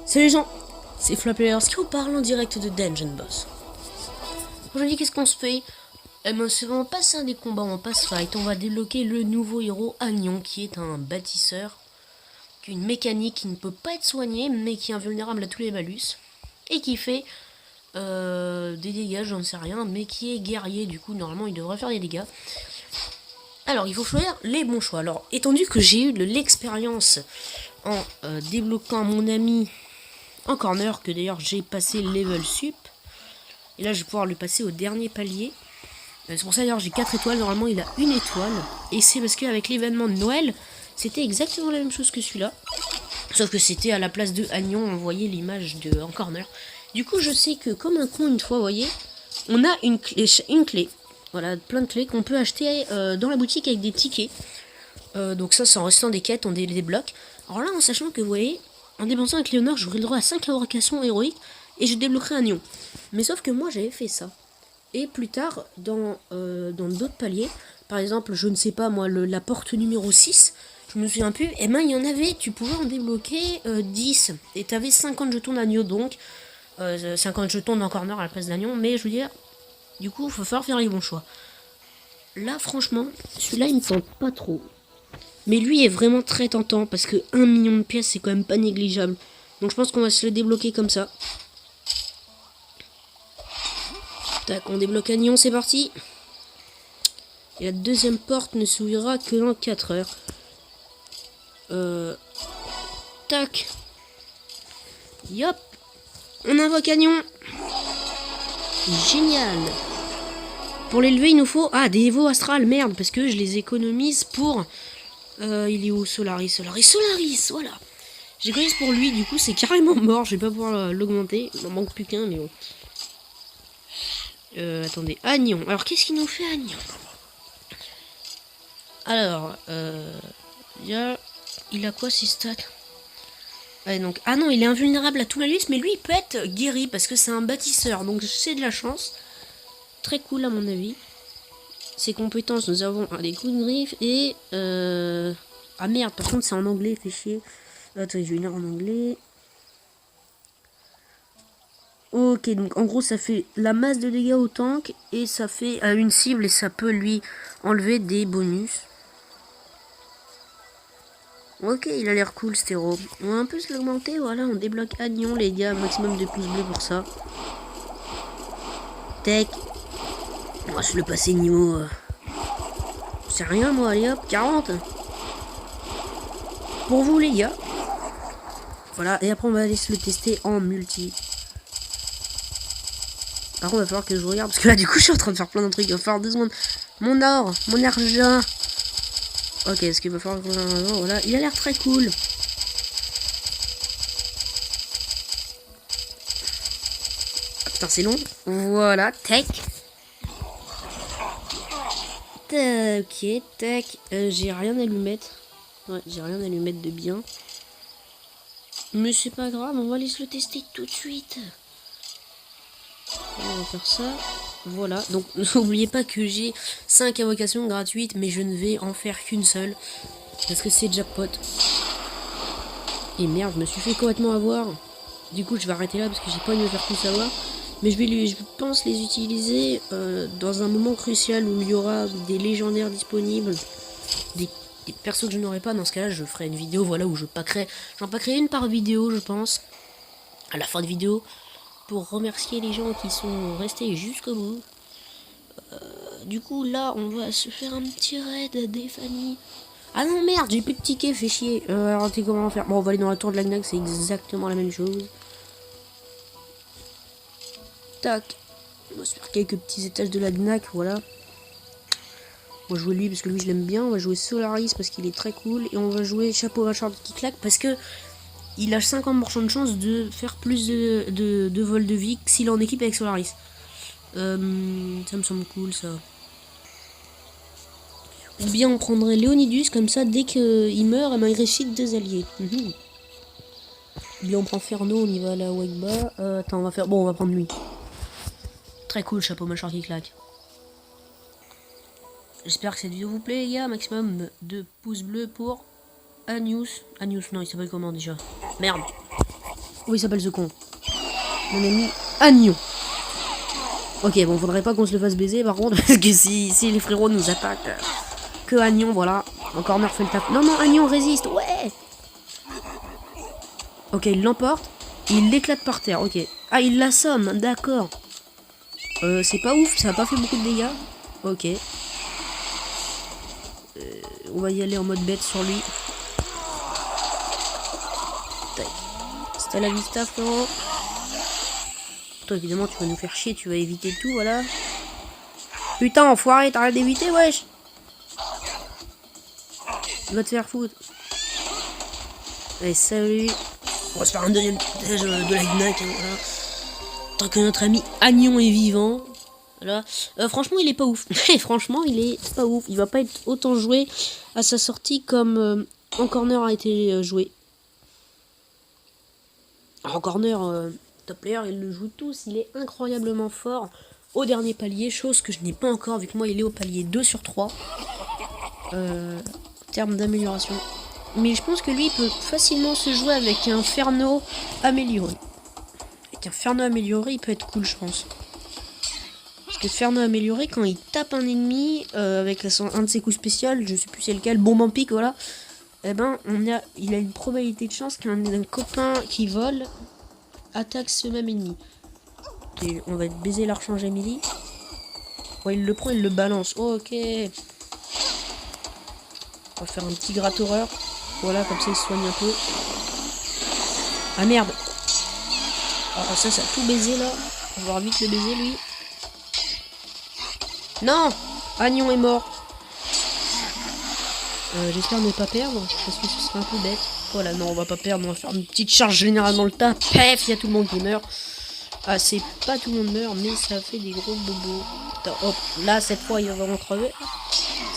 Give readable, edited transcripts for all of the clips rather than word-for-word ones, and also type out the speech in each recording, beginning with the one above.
Salut les gens, c'est Flappers qui vous parle en direct de Dungeon Boss. Aujourd'hui, qu'est-ce qu'on se fait? Eh ben, c'est on passe un des combats en pass fight. On va débloquer le nouveau héros Agnon, qui est un bâtisseur, qui a une mécanique qui ne peut pas être soignée, mais qui est invulnérable à tous les malus, et qui fait des dégâts, j'en sais rien, mais qui est guerrier, du coup, normalement, il devrait faire des dégâts. Alors, il faut choisir les bons choix. Alors, étant donné que j'ai eu de l'expérience en débloquant mon ami en corner, que d'ailleurs j'ai passé le level sup, et là je vais pouvoir le passer au dernier palier. C'est pour ça d'ailleurs j'ai 4 étoiles, normalement il a 1 étoile, et c'est parce qu'avec l'événement de Noël, c'était exactement la même chose que celui-là, sauf que c'était à la place de Agnon, on voyait l'image de en corner. Du coup je sais que comme un con une fois, vous voyez, on a une clé, voilà, plein de clés qu'on peut acheter dans la boutique avec des tickets. Donc ça c'est en restant des quêtes, on les débloque. Alors là en sachant que vous voyez, en dépensant avec Léonore, j'aurai le droit à 5 invocations héroïques et je débloquerai un ion. Mais sauf que moi j'avais fait ça. Et plus tard, dans d'autres paliers, par exemple, je ne sais pas moi, la porte numéro 6, je me souviens plus, et ben il y en avait, tu pouvais en débloquer 10. Et tu avais 50 jetons d'agneau, donc 50 jetons d'un corner à la place d'agneau, mais je veux dire, du coup, il faut falloir faire les bons choix. Là, franchement, celui-là, il me tente pas trop. Mais lui est vraiment très tentant parce que 1 million de pièces c'est quand même pas négligeable. Donc je pense qu'on va se le débloquer comme ça. Tac, on débloque Agnon, c'est parti. Et la deuxième porte ne s'ouvrira que dans 4 heures. Tac. Yop. On invoque Agnon. Génial. Pour l'élever il nous faut... Ah, des Evo Astral, merde, parce que je les économise pour... il est où Solaris, voilà. J'économise pour lui, du coup c'est carrément mort, je vais pas pouvoir l'augmenter. Il m'en manque plus qu'un, mais bon. Attendez, Agnon. Alors qu'est-ce qu'il nous fait Agnon? Alors, il a quoi ses stats? Ouais, donc, ah non, il est invulnérable à tout la liste, mais lui il peut être guéri parce que c'est un bâtisseur, donc c'est de la chance. Très cool à mon avis. Ses compétences, nous avons des coups de griffe et... Ah merde, par contre c'est en anglais, fait chier. Attends, je vais lire en anglais. Ok, donc en gros ça fait la masse de dégâts au tank et ça fait à une cible et ça peut lui enlever des bonus. Ok, il a l'air cool cet héros. On va un peu se l'augmenter, voilà, on débloque Agnon les gars, maximum de pouces bleus pour ça. Tech. On va se le passer niveau... C'est rien moi, allez hop, 40. Pour vous les gars. Voilà, et après on va aller se le tester en multi. Par contre, il va falloir que je regarde parce que là, du coup, je suis en train de faire plein de trucs. Il va falloir 2 secondes. Mon or, mon argent. Ok, est-ce qu'il va falloir que je... Voilà, il a l'air très cool. Ah, putain, c'est long. Voilà, tech. Ok, tech. J'ai rien à lui mettre. Ouais, j'ai rien à lui mettre de bien. Mais c'est pas grave, on va aller se le tester tout de suite. On va faire ça. Voilà, donc n'oubliez pas que j'ai 5 invocations gratuites, mais je ne vais en faire qu'une seule. Parce que c'est jackpot. Et merde, je me suis fait complètement avoir. Du coup, je vais arrêter là parce que j'ai pas envie de me faire plus avoir. Mais je pense les utiliser dans un moment crucial où il y aura des légendaires disponibles. Des persos que je n'aurai pas. Dans ce cas-là, je ferai une vidéo voilà, où j'en packerai une par vidéo, je pense. À la fin de vidéo. Pour remercier les gens qui sont restés jusqu'au bout. Du coup, là, on va se faire un petit raid des familles. Ah non, merde, j'ai plus de tickets, fait chier. Alors, comment faire? Bon, on va aller dans la tour de la Gnac, c'est exactement la même chose. Tac. On va se faire quelques petits étages de la Gnac, voilà. On va jouer lui parce que lui, je l'aime bien. On va jouer Solaris parce qu'il est très cool. Et on va jouer Chapeau Machard qui claque parce que il a 50% de chance de faire plus de vol de vie que s'il est en équipe avec Solaris. Ça me semble cool, ça. Ou bien on prendrait Léonidus, comme ça, dès qu'il meurt, il ressuscite 2 alliés. Ou bien on prend Ferno, on y va à la Wagba. Attends, on va faire... Bon, on va prendre lui. Très cool, Chapeau Machard qui claque. J'espère que cette vidéo vous plaît, les gars. Maximum de pouces bleus pour Agnus. Agnus, non, il s'appelle comment déjà? Merde. Comment il s'appelle ce con? Mon ami Agnon. Ok, bon, faudrait pas qu'on se le fasse baiser par contre, parce que si les frérots nous attaquent, que Agnon, voilà. En corner fait le taf. Non, non, Agnon résiste, ouais. Ok, il l'emporte. Il l'éclate par terre, ok. Ah, il l'assomme, d'accord. C'est pas ouf, ça a pas fait beaucoup de dégâts. Ok. On va y aller en mode bête sur lui. Tac. C'était la vista, frérot. Toi, évidemment, tu vas nous faire chier, tu vas éviter tout, voilà. Putain, enfoiré, t'arrêtes d'éviter, wesh. Tu vas te faire foutre. Allez, salut. On va se faire un deuxième piège de la Ignite, voilà. Tant que notre ami Agnon est vivant. Voilà. Franchement, il est pas ouf. Franchement, il est pas ouf. Il va pas être autant joué à sa sortie comme en corner a été joué. En corner, top player, il le joue tous. Il est incroyablement fort au dernier palier, chose que je n'ai pas encore, vu que moi, il est au palier 2 sur 3. En termes d'amélioration. Mais je pense que lui, il peut facilement se jouer avec un Ferno amélioré. Avec un Ferno amélioré, il peut être cool, je pense. Parce que Ferno amélioré, quand il tape un ennemi avec un de ses coups spéciaux, je sais plus c'est lequel, bombe en pique, voilà. Eh ben, il a une probabilité de chance qu'un copain qui vole attaque ce même ennemi. Et on va baiser l'archange Emily. Ouais, il le prend, il le balance. Oh, ok. On va faire un petit gratte-horreur. Voilà, comme ça il se soigne un peu. Ah merde. Ah, ça a tout baisé là. On va voir vite le baiser lui. Non, Agnon est mort. J'espère ne pas perdre, parce que ce serait un peu bête. Voilà, non, on va pas perdre, on va faire une petite charge générale dans le tas. Pef, il y a tout le monde qui meurt. Ah, c'est pas tout le monde meurt, mais ça fait des gros bobos. Attends, hop, là, cette fois, il va vraiment crever.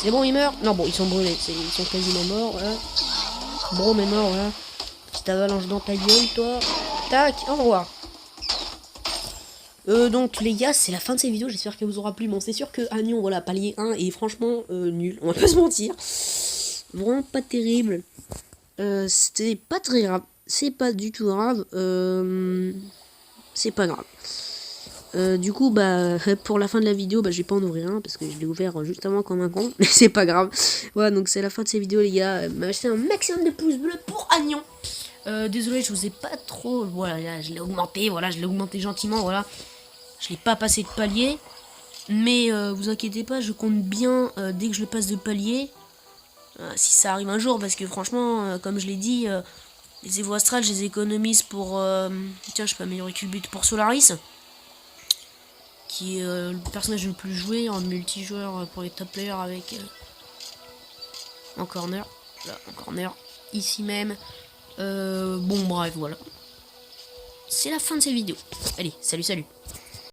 C'est bon, il meurt. Non, bon, ils sont brûlés, ils sont quasiment morts, voilà. Brom est mort, voilà. Petite avalanche dans ta gueule, toi. Tac, au revoir. Donc les gars, c'est la fin de cette vidéo, j'espère qu'elle vous aura plu. Bon, c'est sûr que Agnon, voilà, palier 1 est franchement nul, on va pas se mentir. Vraiment pas terrible. C'était pas très grave, c'est pas du tout grave, c'est pas grave. Du coup, bah, pour la fin de la vidéo, bah, je vais pas en ouvrir un, parce que je l'ai ouvert juste avant comme un con, mais c'est pas grave. Voilà, donc c'est la fin de cette vidéo, les gars. Achetez un maximum de pouces bleus pour Agnon. Désolé, je vous ai pas trop, voilà, là, je l'ai augmenté, voilà, je l'ai augmenté gentiment, voilà. Je l'ai pas passé de palier, mais vous inquiétez pas, je compte bien dès que je le passe de palier, si ça arrive un jour, parce que franchement, comme je l'ai dit, les Evo Astral, je les économise pour, tiens, je peux améliorer Culbut pour Solaris, qui est le personnage le plus joué en multijoueur pour les top players avec en corner, là, en corner, ici même. Bon, bref, voilà. C'est la fin de cette vidéo. Allez, salut, salut.